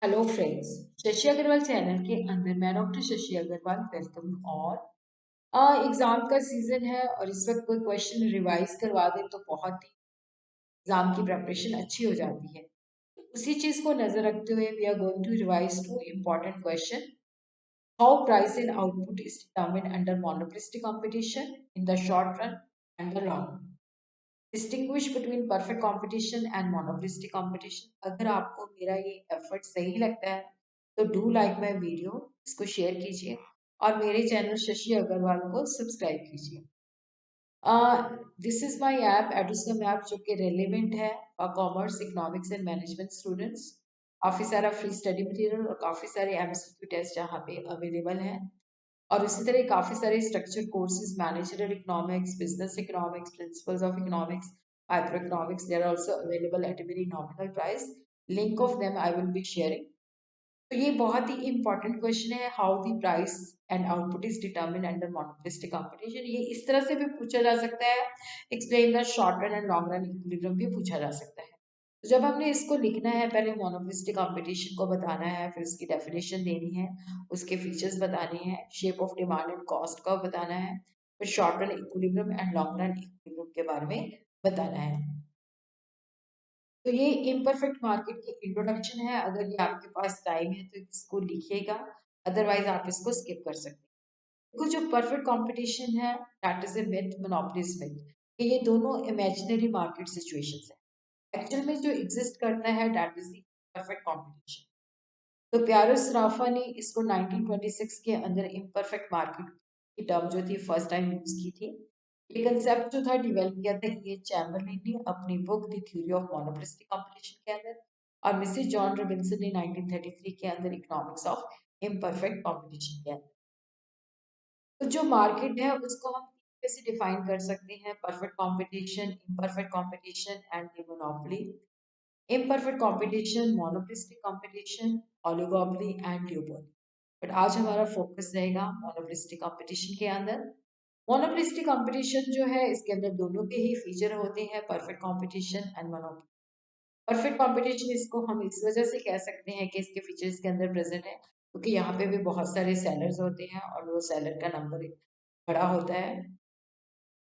Hello friends. Shashi Agarwal channel के अंदर मैं डॉक्टर शशि अग्रवाल वेलकम। और एग्जाम का सीजन है और इस वक्त कोई क्वेश्चन रिवाइज करवा दे तो बहुत ही एग्जाम की प्रिपरेशन अच्छी हो जाती है। उसी चीज को नजर रखते हुए we are going to revise two important question. How price and output is determined under monopolistic competition in the short run and the long run. Distinguish between perfect competition and monopolistic competition. अगर आपको मेरा ये effort सही लगता है तो do like my video, इसको share कीजिए और मेरे चैनल शशि अग्रवाल को सब्सक्राइब कीजिए। This is my app Edusum app, जो कि रेलिवेंट है for commerce, economics and management students. काफ़ी सारा फ्री स्टडी मटेरियल और काफ़ी सारे एमसीक्यू टेस्ट यहाँ पे अवेलेबल हैं। और इसी तरह काफ़ी सारे structure courses, managerial economics, business economics, principles of economics, micro economics, they are also available at a very nominal price. Link of them I will be sharing. तो ये बहुत ही इंपॉर्टेंट क्वेश्चन है, how the price and output is determined under monopolistic competition. ये इस तरह से भी पूछा जा सकता है, explain the short run and long run equilibrium भी पूछा जा सकता है। तो जब हमने इसको लिखना है, पहले मोनोपोलिस्टिक कंपटीशन को बताना है, फिर उसकी डेफिनेशन देनी है, उसके फीचर्स बताने हैं, shape of demand and cost का बताना है, फिर short run equilibrium and long run equilibrium के बारे में बताना है। तो ये इम्परफेक्ट मार्केट की इंट्रोडक्शन है। अगर ये आपके पास टाइम है तो इसको लिखिएगा, अदरवाइज आप इसको स्किप कर सकते हैं। देखो, जो परफेक्ट कंपटीशन है, that is a myth, monopolies myth, कि ये दोनों इमेजिनरी मार्केट सिचुएशंस है। एक्चुअल में जो एग्जिस्ट करता है that is the perfect competition. तो प्यारो सराफा ने इसको 1926 के अंदर इम्परफेक्ट मार्केट की टर्म जो थी फर्स्ट टाइम यूज की थी। ये कंसेप्ट जो था डेवलप किया था ये चैम्बरलिन ने अपनी book the theory of monopolistic competition के अंदर, और मिसेस जॉन रॉबिन्सन ने 1933 के अंदर इकोनॉमिक्स ऑफ इम्परफेक्ट कंपटीशन के अंदर। तो जो मार्केट है उसको हम कैसे डिफाइन कर सकते हैं? Perfect competition, imperfect competition and the monopoly. Imperfect competition, monopolistic competition, oligopoly and duopoly. But आज हमारा फोकस रहेगा मोनोपोलिस्टिक कंपटीशन के अंदर। मोनोपोलिस्टिक कंपटीशन जो है इसके अंदर दोनों के ही फीचर होते हैं, perfect competition and monopoly. Perfect competition इसको हम इस वजह से कह सकते हैं कि इसके फीचर्स के अंदर प्रेजेंट है क्योंकि यहाँ पे भी बहुत सारे सेलर्स होते हैं और वो सेलर का नंबर बड़ा होता है,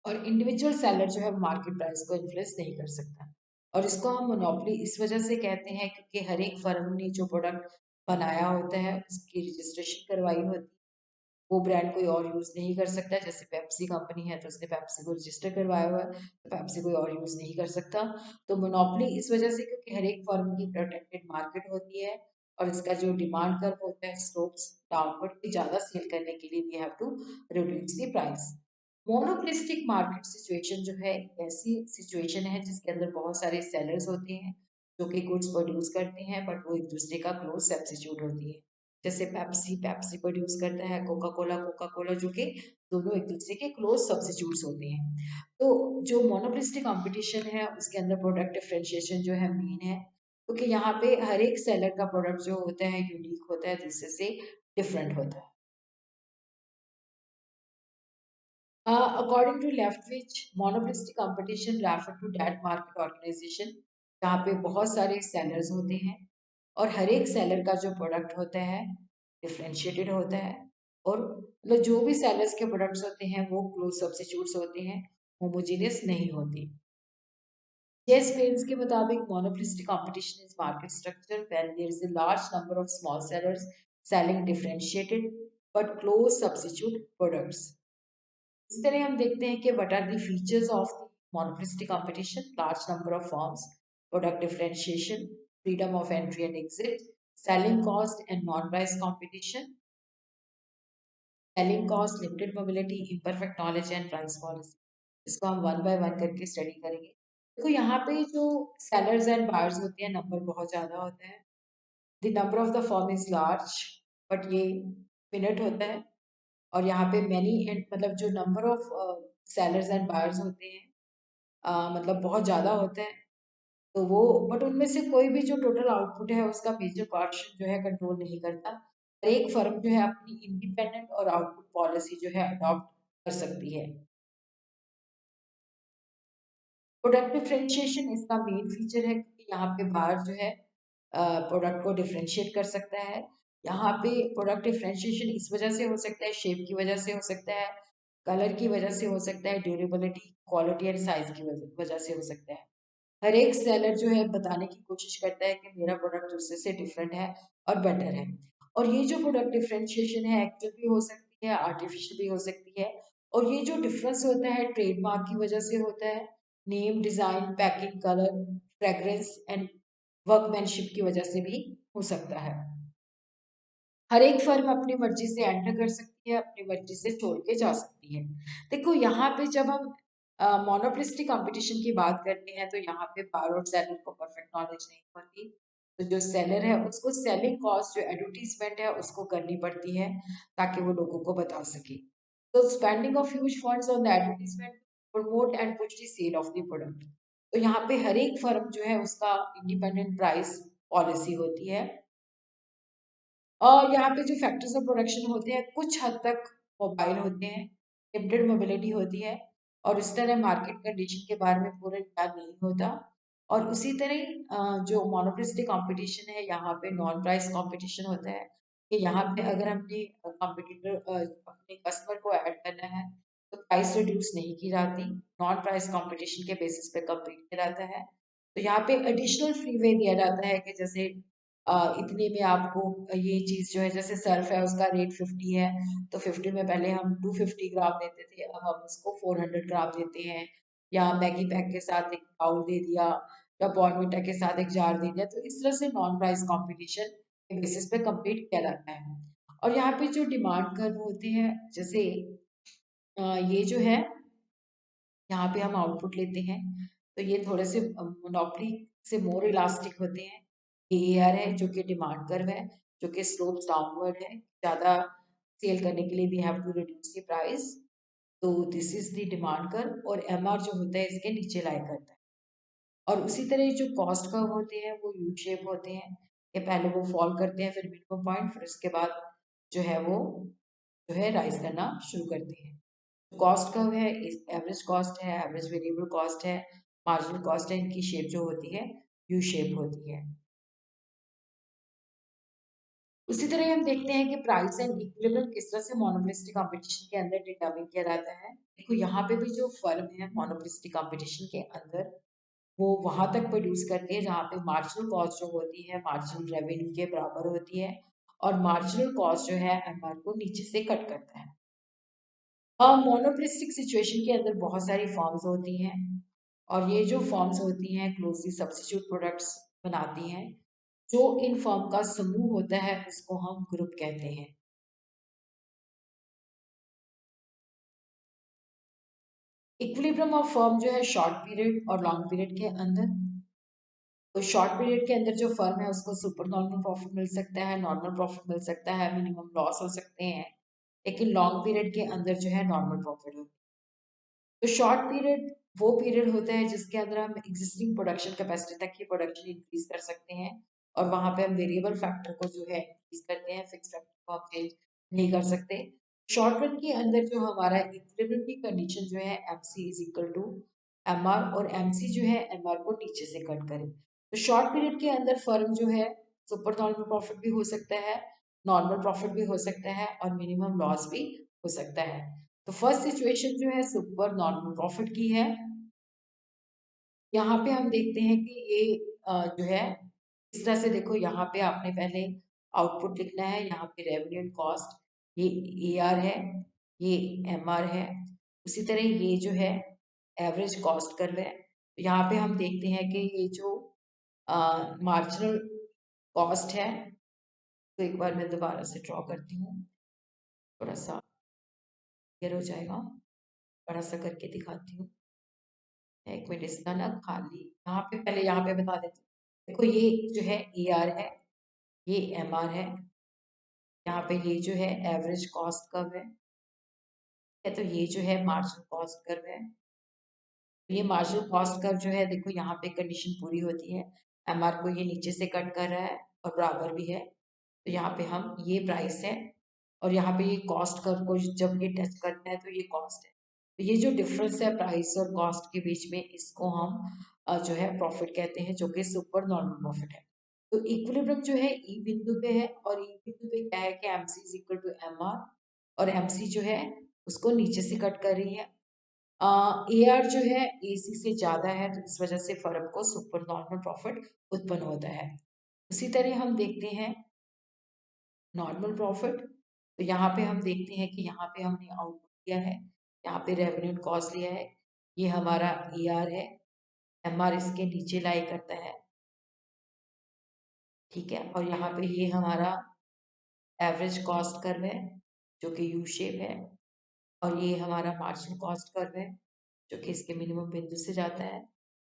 और इंडिविजुअल सेलर जो है मार्केट प्राइस को इन्फ्लुएंस नहीं कर सकता। और इसको हम मोनोपोली इस वजह से कहते हैं क्योंकि हर एक फर्म ने जो प्रोडक्ट बनाया होता है उसकी रजिस्ट्रेशन करवाई होती है, वो ब्रांड कोई और यूज नहीं कर सकता। जैसे पेप्सी कंपनी है तो उसने पेप्सी को रजिस्टर करवाया हुआ है, तो पेप्सी कोई और यूज नहीं कर सकता। तो मोनोपोली इस वजह से क्योंकि हर एक फर्म की प्रोटेक्टेड मार्केट होती है और इसका जो डिमांड कर्व होता है स्लोप्स डाउनवर्ड की, ज्यादा सेल करने के लिए we have to reduce the price. Monopolistic market situation जो है ऐसी सिचुएशन है जिसके अंदर बहुत सारे सेलर्स होते हैं जो कि गुड्स प्रोड्यूस करते हैं बट वो एक दूसरे का क्लोज सब्स्टिट्यूट होती है। जैसे पेप्सी पेप्सी प्रोड्यूस करता है, कोका कोला जो कि दोनों एक दूसरे के क्लोज सब्स्टिट्यूट्स होते हैं। तो जो मोनोपोलिस्टिक कंपटीशन है उसके अंदर प्रोडक्ट डिफरेंशिएशन जो है मेन है, क्योंकि यहाँ पे हर एक सेलर का प्रोडक्ट जो होता है यूनिक होता है, दूसरे से डिफरेंट होता है। According to Leftwich, monopolistic competition refer to that market organization जहाँ पे बहुत सारे सेलर्स होते हैं और हर एक सेलर का जो प्रोडक्ट होता है डिफरेंशिएटेड होता है, और मतलब जो भी सेलर्स के प्रोडक्ट्स होते हैं वो क्लोज सब्स्टिट्यूट्स होते हैं, होमोजेनियस नहीं होती। जेस पेन्स के मुताबिक monopolistic competition is market structure when there is a large number of small sellers selling differentiated but close substitute products. इस तरह हम देखते हैं कि what are the features of monopolistic competition? Large number of firms, product differentiation, freedom of entry and exit, selling cost and non price competition, selling cost, limited mobility, imperfect knowledge and price policy. इसको हम one by one करके study करेंगे। देखो, यहाँ पे जो sellers and buyers होते हैं नंबर बहुत ज्यादा होता है। The number of the firm is large, but ये मिनट होता है। और यहाँ पे मैनी एंड मतलब जो number of sellers and buyers होते हैं मतलब बहुत ज़्यादा होते हैं। तो वो बट उनमें से कोई भी जो टोटल आउटपुट है उसका मेजर पोर्शन जो है कंट्रोल नहीं करता। हर एक फर्म जो है अपनी इंडिपेंडेंट और आउटपुट पॉलिसी जो है अडॉप्ट कर सकती है। प्रोडक्ट डिफरेंशिएशन इसका मेन फीचर है क्योंकि यहाँ पे बायर जो है प्रोडक्ट को डिफ्रेंशिएट कर सकता है। यहाँ पे प्रोडक्ट डिफ्रेंशिएशन इस वजह से हो सकता है, शेप की वजह से हो सकता है, कलर की वजह से हो सकता है, ड्यूरेबिलिटी, क्वालिटी एंड साइज की वजह से हो सकता है। हर एक सेलर जो है बताने की कोशिश करता है कि मेरा प्रोडक्ट दूसरे से डिफरेंट है और बेटर है। और ये जो प्रोडक्ट डिफरेंशिएशन है एक्चुअल भी हो सकती है, आर्टिफिशियल भी हो सकती है। और ये जो डिफरेंस होता है ट्रेडमार्क की वजह से होता है, name, design, packing, colour, fragrance and workmanship की वजह से भी हो सकता है। हर एक फर्म अपनी मर्जी से एंटर कर सकती है, अपनी मर्जी से छोड़ के जा सकती है। देखो यहाँ पे जब हम मोनोपोलिस्टिक कंपटीशन की बात करते हैं तो यहाँ पे बायर और सेलर को परफेक्ट नॉलेज नहीं होती। तो जो सेलर है उसको सेलिंग कॉस्ट जो एडवर्टीजमेंट है उसको करनी पड़ती है ताकि वो लोगों को बता सके। तो spending of huge funds on the advertisement promote and push the sale of the product. तो यहाँ पे हर एक फर्म जो है उसका इंडिपेंडेंट प्राइस पॉलिसी होती है। और यहाँ पे जो फैक्टर्स ऑफ प्रोडक्शन होते हैं कुछ हद तक मोबाइल होते हैं, लिमिटेड मोबिलिटी होती है और इस तरह मार्केट कंडीशन के बारे में पूरा ज्ञान नहीं होता। और उसी तरह ही जो मोनोपोलिस्टिक कंपटीशन है यहाँ पे नॉन प्राइस कंपटीशन होता है कि यहाँ पे अगर हमने कंपटीटर अपने कस्टमर को ऐड करना है तो प्राइस रिड्यूस नहीं की जाती, नॉन प्राइस कंपटीशन के बेसिस पे कम्पीट किया जाता है। तो यहाँ पे एडिशनल फ्रीवे दिया जाता है कि जैसे इतने में आपको ये चीज़ जो है जैसे सर्फ है उसका रेट 50 है तो 50 में पहले हम 250 ग्राम देते थे, अब हम उसको 400 ग्राम देते हैं। या मैगी पैक के साथ एक बाउल दे दिया या बॉर्नविटा के साथ एक जार दे दिया। तो इस तरह से नॉन प्राइस कंपटीशन के बेसिस पे compete किया जाता है। और यहाँ पे जो डिमांड कर्व होते हैं जैसे ये जो है यहाँ पे हम आउटपुट लेते हैं तो ये थोड़े से मोनोपोली से मोर इलास्टिक होते हैं। एआर है जो कि डिमांड कर्व है, जो कि स्लोप्स डाउनवर्ड है, ज़्यादा सेल करने के लिए we have to reduce the price. तो this is the demand curve और एमआर जो होता है इसके नीचे लाई करता है। और उसी तरह जो कॉस्ट कर्व होते हैं वो यू शेप होते हैं कि पहले वो फॉल करते हैं फिर मिनिमम पॉइंट, फिर उसके बाद जो है वो जो है राइज करना शुरू करते हैं। कॉस्ट कर्व है, एवरेज कॉस्ट है, एवरेज वेरिएबल कॉस्ट है, मार्जिनल कॉस्ट है, इनकी शेप जो होती है यू शेप होती है। उसी तरह हम देखते हैं कि प्राइस एंड इक्विलिब्रियम किस तरह से मोनोपोलिस्टिक कंपटीशन के अंदर डिटरमाइन किया जाता है। देखो यहाँ पे भी जो फर्म है मोनोपोलिस्टिक कंपटीशन के अंदर वो वहां तक प्रोड्यूस करती है जहाँ पे मार्जिनल कॉस्ट जो होती है मार्जिनल रेवेन्यू के बराबर होती है और मार्जिनल कॉस्ट जो है एमआर को नीचे से कट करता है। मोनोपोलिस्टिक सिचुएशन के अंदर बहुत सारी फॉर्म्स होती हैं और ये जो फॉर्म्स होती हैं क्लोजली सब्स्टिट्यूट प्रोडक्ट्स बनाती हैं। जो इन फॉर्म का समूह होता है उसको हम ग्रुप कहते हैं। इक्विलिब्रियम ऑफ फर्म जो है शॉर्ट पीरियड और लॉन्ग पीरियड के अंदर। तो शॉर्ट पीरियड के अंदर जो फर्म है उसको सुपर नॉर्मल प्रॉफिट मिल सकता है, नॉर्मल प्रॉफिट मिल सकता है, मिनिमम लॉस हो सकते हैं। लेकिन लॉन्ग पीरियड के अंदर जो है नॉर्मल प्रॉफिट होता है। तो शॉर्ट पीरियड वो पीरियड होता है जिसके अंदर हम एग्जिस्टिंग प्रोडक्शन कैपेसिटी तक की प्रोडक्शन इंक्रीज कर सकते हैं और वहां पे हम वेरिएबल फैक्टर को जो है इंक्रीज करते हैं, फिक्स फैक्टर को हम चेंज नहीं कर सकते। शॉर्ट रन के अंदर जो हमारा इक्विलिब्रियम की कंडीशन जो है MC is equal to MR और एमसी जो है एमआर को नीचे से कट करे। तो शॉर्ट पीरियड के अंदर फर्म जो है सुपर नॉर्मल प्रॉफिट भी हो सकता है, नॉर्मल प्रॉफिट भी हो सकता है और मिनिमम लॉस भी हो सकता है। तो फर्स्ट सिचुएशन जो है सुपर नॉर्मल प्रॉफिट की है। यहाँ पे हम देखते हैं कि ये जो है इस तरह से देखो यहाँ पे आपने पहले आउटपुट लिखना है, यहाँ पे रेवेन्यू एंड कॉस्ट, ये ए आर है, ये एम आर है। उसी तरह ये जो है एवरेज कॉस्ट कर्व है। तो यहाँ पे हम देखते हैं कि ये जो मार्जिनल कॉस्ट है, तो एक बार मैं दोबारा से ड्रॉ करती हूँ, थोड़ा सा क्लियर हो जाएगा, बड़ा सा करके दिखाती हूँ। एक मिनट इसका ना खाली यहाँ पे पहले यहाँ पे बता देती हूँ। देखो ये जो है ए आर है, ये एम आर है, यहाँ पे ये जो है एवरेज कॉस्ट कर्व है तो ये जो है मार्जिनल कॉस्ट कर्व है। तो ये मार्जिनल कॉस्ट कर्व जो है देखो यहाँ पे कंडीशन पूरी होती है, एम आर को ये नीचे से कट कर रहा है और बराबर भी है। तो यहाँ पे हम ये प्राइस है और यहाँ पे ये कॉस्ट कर्व को जब ये टच करता है तो ये कॉस्ट है। तो ये जो डिफरेंस है प्राइस और कॉस्ट के बीच में इसको हम जो है प्रॉफिट कहते हैं, जो कि सुपर नॉर्मल प्रॉफिट है। तो इक्विलिब्रियम जो है ई बिंदु पे है और ई बिंदु पे क्या है कि MC is equal to M R और एमसी जो है उसको नीचे से कट कर रही है। ए आर जो है ए सी से ज्यादा है तो इस वजह से फर्म को सुपर नॉर्मल प्रॉफिट उत्पन्न होता है। उसी तरह हम देखते हैं नॉर्मल प्रॉफिट। तो यहाँ पे हम देखते हैं कि यहाँ पे हमने आउटपुट लिया है, यहाँ पे रेवेन्यू कॉस्ट लिया है, ये हमारा ए आर है, एम आर इसके नीचे लाई करता है, ठीक है। और यहाँ पे ये हमारा एवरेज कॉस्ट कर्व है जो कि यू शेप है और ये हमारा मार्जिनल कॉस्ट कर्व है जो कि इसके मिनिमम बिंदु से जाता है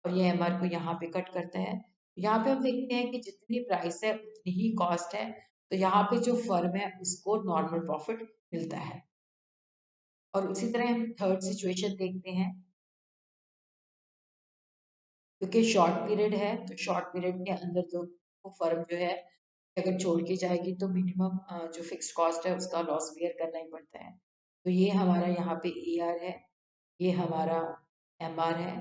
और ये एमआर को यहाँ पे कट करता है। यहाँ पे हम देखते हैं कि जितनी प्राइस है उतनी ही कॉस्ट है, तो यहाँ पे जो फर्म है उसको नॉर्मल प्रॉफिट मिलता है। और उसी तरह हम थर्ड सिचुएशन देखते हैं, क्योंकि शॉर्ट पीरियड है तो शॉर्ट पीरियड के अंदर जो फर्म जो है अगर छोड़ के जाएगी तो मिनिमम जो फिक्स कॉस्ट है उसका लॉस बेयर करना ही पड़ता है। तो ये हमारा यहाँ पे ए आर है, ये हमारा एम आर है,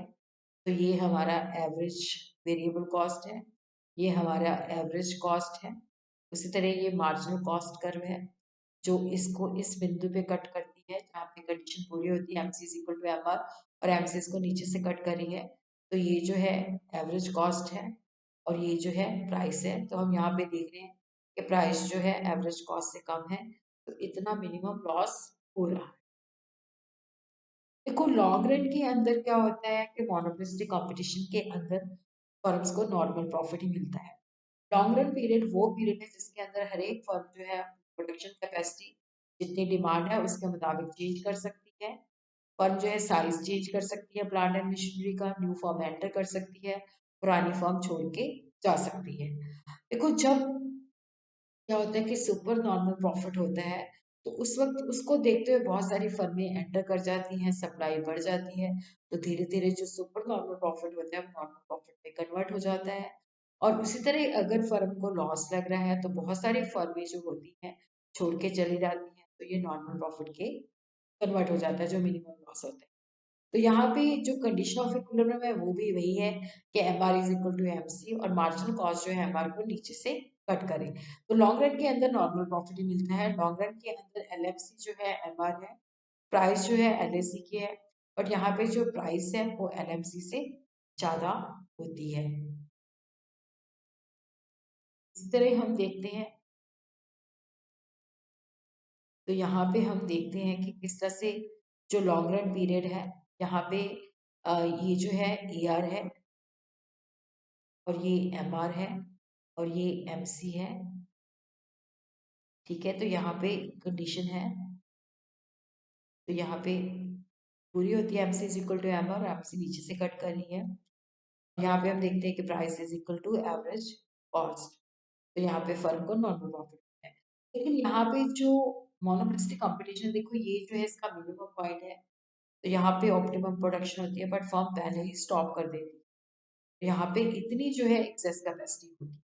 तो ये हमारा एवरेज वेरिएबल कॉस्ट है, ये हमारा एवरेज कॉस्ट है। उसी तरह ये मार्जिनल कॉस्ट कर्व है जो इसको इस बिंदु पे कट करती है जहाँ पे कंडीशन पूरी होती है MC is equal to M R और एमसी इसको नीचे से कट कर रही है। तो ये जो है एवरेज कॉस्ट है और ये जो है प्राइस है। तो हम यहाँ पे देख रहे हैं कि प्राइस जो है एवरेज कॉस्ट से कम है तो इतना मिनिमम लॉस हो रहा है। देखो लॉन्ग रन के अंदर क्या होता है कि मोनोपोलिस्टिक कंपटीशन के अंदर फर्म्स को नॉर्मल प्रॉफिट ही मिलता है। लॉन्ग रन पीरियड वो पीरियड है जिसके अंदर हर एक फर्म जो है प्रोडक्शन कैपेसिटी जितनी डिमांड है उसके मुताबिक चेंज कर सकती है। फर्म जो है साइज चेंज कर सकती है, प्लांट एंड मशीनरी का न्यू फर्म एंटर कर सकती है, पुरानी फर्म छोड़ के जा सकती है। देखो जब क्या होता है कि सुपर नॉर्मल प्रॉफिट होता है तो उस वक्त उसको देखते हुए बहुत सारी फर्में एंटर कर जाती हैं, सप्लाई बढ़ जाती है, तो धीरे धीरे जो सुपर नॉर्मल प्रॉफिट होता है वो नॉर्मल प्रॉफिट में कन्वर्ट हो जाता है। और उसी तरह अगर फर्म को लॉस लग रहा है तो बहुत सारी फर्में जो होती हैं छोड़ के चली जाती हैं, तो ये नॉर्मल प्रॉफिट के कन्वर्ट हो जाता है जो मिनिमम लॉस होता है। तो यहाँ पे जो कंडीशन ऑफ इक्विलिब्रियम है वो भी वही है कि M R is equal to M C और मार्जिनल कॉस्ट जो है एम आर को नीचे से कट करे। तो लॉन्ग रन के अंदर नॉर्मल प्रॉफिट ही मिलता है, लॉन्ग रन के अंदर एल एफ सी जो है एम आर है, प्राइस जो है एल ए सी की है और यहाँ पे जो प्राइस है वो एल एम सी से ज्यादा होती है। इस तरह हम देखते हैं, तो यहाँ पे हम देखते हैं कि किस तरह से जो लॉन्ग रन पीरियड है यहाँ पे ये जो है ई आर है और ये एम आर है और ये एम सी है, ठीक है। तो यहाँ पे कंडीशन है, तो यहाँ पे पूरी होती है M C is equal to M R, M C नीचे से कट कर रही है। यहाँ पे हम देखते हैं कि price is equal to average cost, तो यहाँ पे फर्म को नॉर्मल प्रॉफिट है। लेकिन यहाँ पे जो मोनोपोलिस्टिक कंपटीशन देखो ये जो है इसका मिनिमम पॉइंट है, तो यहाँ पे ऑप्टिमम प्रोडक्शन होती है बट फर्म पहले ही स्टॉप कर देती है, तो यहाँ पे इतनी जो है एक्सेस कैपेसिटी होती है।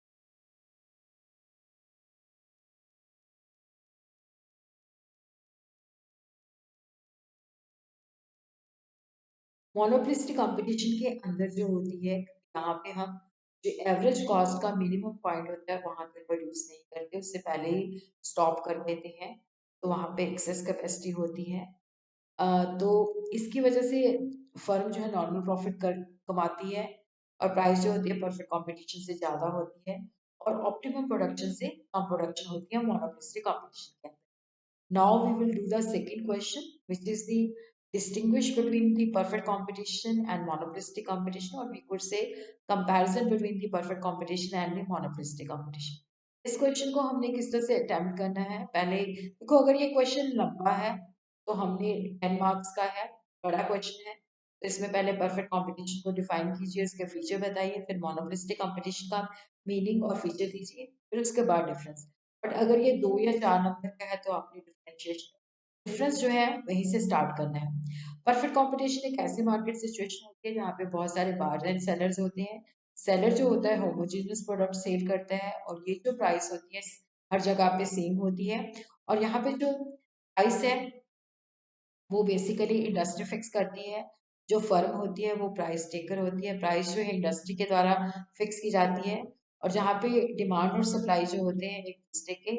मोनोपोलिस्टिक कंपटीशन के अंदर जो होती है यहाँ पे हम जो एवरेज कॉस्ट का मिनिमम पॉइंट होता है वहां तक प्रोड्यूस नहीं करते, उससे पहले ही स्टॉप कर देते हैं, तो वहां पे एक्सेस कैपेसिटी होती है। तो इसकी वजह से फर्म जो है नॉर्मल प्रॉफिट कर कमाती है और प्राइस जो होती है परफेक्ट कंपटीशन से ज़्यादा होती है और ऑप्टिमम प्रोडक्शन से कम प्रोडक्शन होती है मोनोपोलिस्टिक कंपटीशन के अंदर। Now we will do the second question, which is the distinguish between the perfect competition and monopolistic competition, or we could say comparison between the perfect competition and the monopolistic competition. इस question को हमने किस तरह से attempt करना है, पहले देखो अगर ये क्वेश्चन लंबा है तो हमने 10 मार्क्स का है, बड़ा क्वेश्चन है, तो इसमें पहले परफेक्ट कंपटीशन को डिफाइन कीजिए, उसके फीचर बताइए, फिर मोनोपोलिस्टिक कंपटीशन का मीनिंग और फीचर दीजिए, फिर उसके बाद डिफरेंस। बट अगर ये 2 या 4 नंबर का है तो आपने डिफरेंशिएशन डिफरेंस जो है वहीं से स्टार्ट करना है। परफेक्ट कंपटीशन एक ऐसी मार्केट सिचुएशन होती है जहाँ पे बहुत सारे बायर्स एंड सेलर्स होते हैं। सेलर जो होता है होमोजेनियस प्रोडक्ट सेल करता है और ये जो प्राइस होती है हर जगह पे सेम होती है और यहाँ पे जो प्राइस है वो बेसिकली इंडस्ट्री फिक्स करती है। जो फर्म होती है वो प्राइस टेकर होती है, प्राइस जो है इंडस्ट्री के द्वारा फिक्स की जाती है और जहाँ पे डिमांड और सप्लाई जो होते हैं एक दूसरे के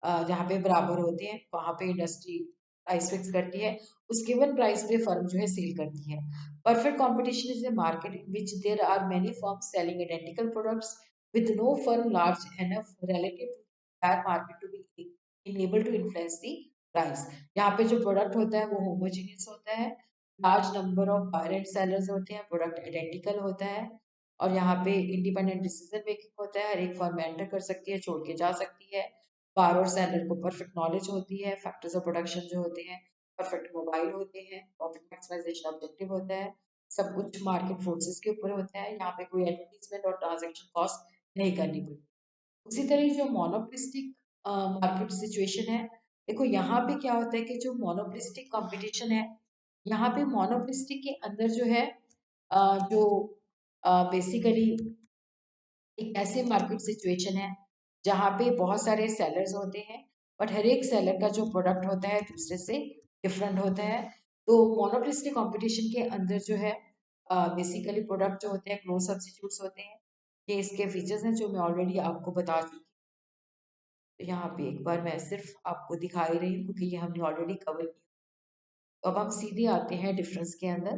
जहाँ पे बराबर होते हैं वहाँ पे इंडस्ट्री प्राइस फिक्स करती है, उस गिवन प्राइस पे फर्म जो है सेल करती है। Perfect competition is a market in which there are many firms selling identical products with no firm large enough relative to the entire market to be able to influence the price। यहाँ पे जो product होता है वो homogeneous होता है, large number of buyer and sellers होते हैं, प्रोडक्ट आइडेंटिकल होता है और यहाँ पे इंडिपेंडेंट डिसीजन मेकिंग होता है, हर एक फर्म एंटर कर सकती है, छोड़ के जा सकती है। बायर और सेलर को परफेक्ट नॉलेज होती है, फैक्टर्स ऑफ प्रोडक्शन जो होते हैं परफेक्ट मोबाइल होते हैं, प्रॉफिट मैक्सिमाइजेशन ऑब्जेक्टिव होता है, सब कुछ मार्केट फोर्सेस के ऊपर होता है, यहाँ पे कोई एडवर्टीजमेंट और ट्रांजैक्शन कॉस्ट नहीं करनी पड़ती। उसी तरह जो मोनोपोलिस्टिक मार्केट सिचुएशन है, देखो यहाँ पे क्या होता है कि जो मोनोपोलिस्टिक कंपटीशन है, यहाँ पे मोनोपोलिस्टिक के अंदर जो है जो बेसिकली एक ऐसे मार्केट सिचुएशन है जहाँ पे बहुत सारे सेलर्स होते हैं बट हर एक सेलर का जो प्रोडक्ट होता है दूसरे से डिफरेंट होता है। तो मोनोपोलिस्टिक कंपटीशन के अंदर जो है बेसिकली प्रोडक्ट जो होते हैं क्लोज सब्स्टिट्यूट्स होते हैं। ये इसके फीचर्स हैं जो मैं ऑलरेडी आपको बता चुकी हूँ। तो यहाँ पे एक बार मैं सिर्फ आपको दिखा ही रही हूँ क्योंकि ये हमने ऑलरेडी कवर किया। तो अब हम सीधे आते हैं डिफरेंस के अंदर।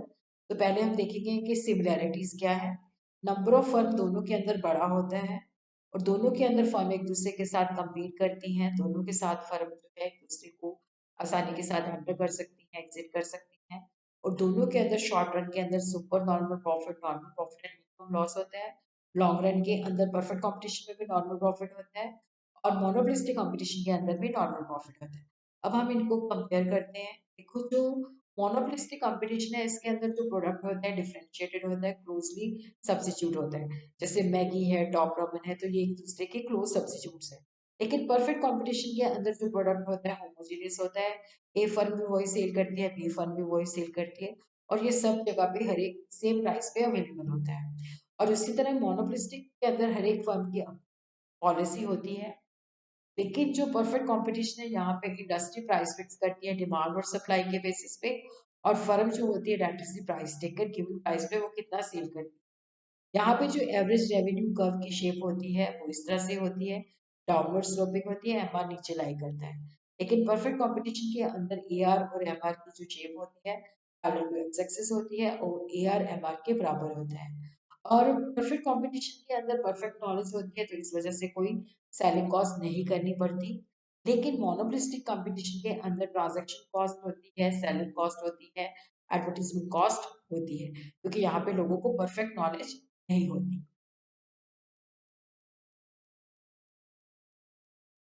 तो पहले हम देखेंगे कि सिमिलैरिटीज क्या है। नंबर ऑफ फर्म दोनों के अंदर बड़ा होता है और दोनों के अंदर फर्म एक दूसरे के साथ compete करती हैं, दोनों के साथ फर्म जो है एक दूसरे को आसानी के साथ एंटर कर सकती हैं, एग्जिट कर सकती हैं और दोनों के अंदर शॉर्ट रन के अंदर super normal profit and minimum loss होता है। लॉन्ग रन के अंदर परफेक्ट कंपटीशन में भी नॉर्मल प्रॉफिट होता है और मोनोपोलिस्टिक कंपटीशन के अंदर भी नॉर्मल प्रॉफिट होता है। अब हम इनको कंपेयर करते हैं। देखो जो मोनोपोलिस्टिक कंपटीशन है इसके अंदर जो प्रोडक्ट होता है डिफरेंशिएटेड होता है, क्लोजली सब्स्टिट्यूट होता है। जैसे मैगी है, टॉप रमन है, तो ये एक दूसरे के क्लोज सब्स्टिट्यूट्स हैं। लेकिन परफेक्ट कंपटीशन के अंदर जो प्रोडक्ट होता है होमोजेनियस होता है। ए फर्म भी वही सेल करती है, बी फर्म भी वही सेल करती है और ये सब जगह पे हर एक सेम प्राइस पे अवेलेबल होता है। और उसी तरह मोनोपोलिस्टिक के अंदर हर एक फर्म की पॉलिसी होती है। लेकिन जो परफेक्ट कंपटीशन है यहाँ पे इंडस्ट्री प्राइस फिक्स करती है डिमांड और सप्लाई के बेसिस पे और फर्म जो होती है that is the price taker given price पे वो कितना सेल करती है। यहाँ पे जो एवरेज रेवेन्यू कर्व की शेप होती है वो इस तरह से होती है, डाउनवर्ड स्लोपिंग होती है, एमआर नीचे लाई करता है। लेकिन परफेक्ट कंपटीशन के अंदर एआर और एमआर की जो शेप होती है पैरेलल टू एक्स एक्सिस होती है और एआर एमआर के बराबर होता है। और परफेक्ट कंपटीशन के अंदर परफेक्ट नॉलेज होती है तो इस वजह से कोई सेलिंग कॉस्ट नहीं करनी पड़ती। लेकिन मोनोपोलिस्टिक कंपटीशन के अंदर ट्रांजैक्शन कॉस्ट होती है, सेलिंग कॉस्ट होती है, एडवर्टीजमेंट कॉस्ट होती है क्योंकि यहाँ पे लोगों को परफेक्ट नॉलेज नहीं होती।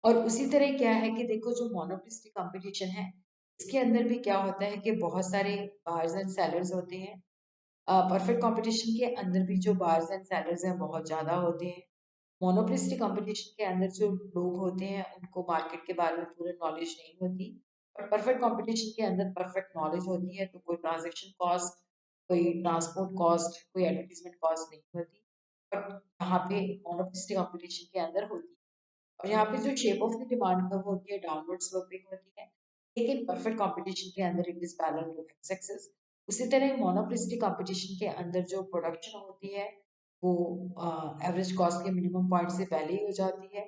और उसी तरह क्या है कि देखो जो मोनोपोलिस्टिक कंपटीशन है इसके अंदर भी क्या होता है कि बहुत सारे बायर्स एंड सेलर्स होते हैं। परफेक्ट कंपटीशन के अंदर भी जो बायर्स एंड सेलर्स हैं बहुत ज़्यादा होते हैं। मोनोपोलिस्टिक कंपटीशन के अंदर जो लोग होते हैं उनको मार्केट के बारे में पूरी नॉलेज नहीं होती और परफेक्ट कंपटीशन के अंदर परफेक्ट नॉलेज होती है तो कोई ट्रांजैक्शन कॉस्ट, कोई ट्रांसपोर्ट कॉस्ट, कोई एडवर्टीजमेंट कॉस्ट नहीं होती। बट यहाँ पे मोनोपोलिस्टिक कंपटीशन के अंदर होती है। और यहाँ पे जो shape of the demand curve होती है डाउनवर्ड स्लोपिंग होती है। लेकिन परफेक्ट कंपटीशन के अंदर it is parallel to X axis. उसी तरह मोनोपोलिस्टिक कंपटीशन के अंदर जो प्रोडक्शन होती है वो एवरेज कॉस्ट के मिनिमम पॉइंट से पहले ही हो जाती है,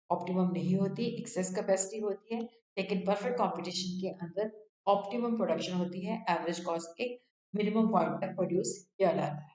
ऑप्टिमम नहीं होती, एक्सेस कैपेसिटी होती है। लेकिन परफेक्ट कंपटीशन के अंदर ऑप्टिमम प्रोडक्शन होती है, एवरेज कॉस्ट के मिनिमम पॉइंट तक प्रोड्यूस किया जाता है।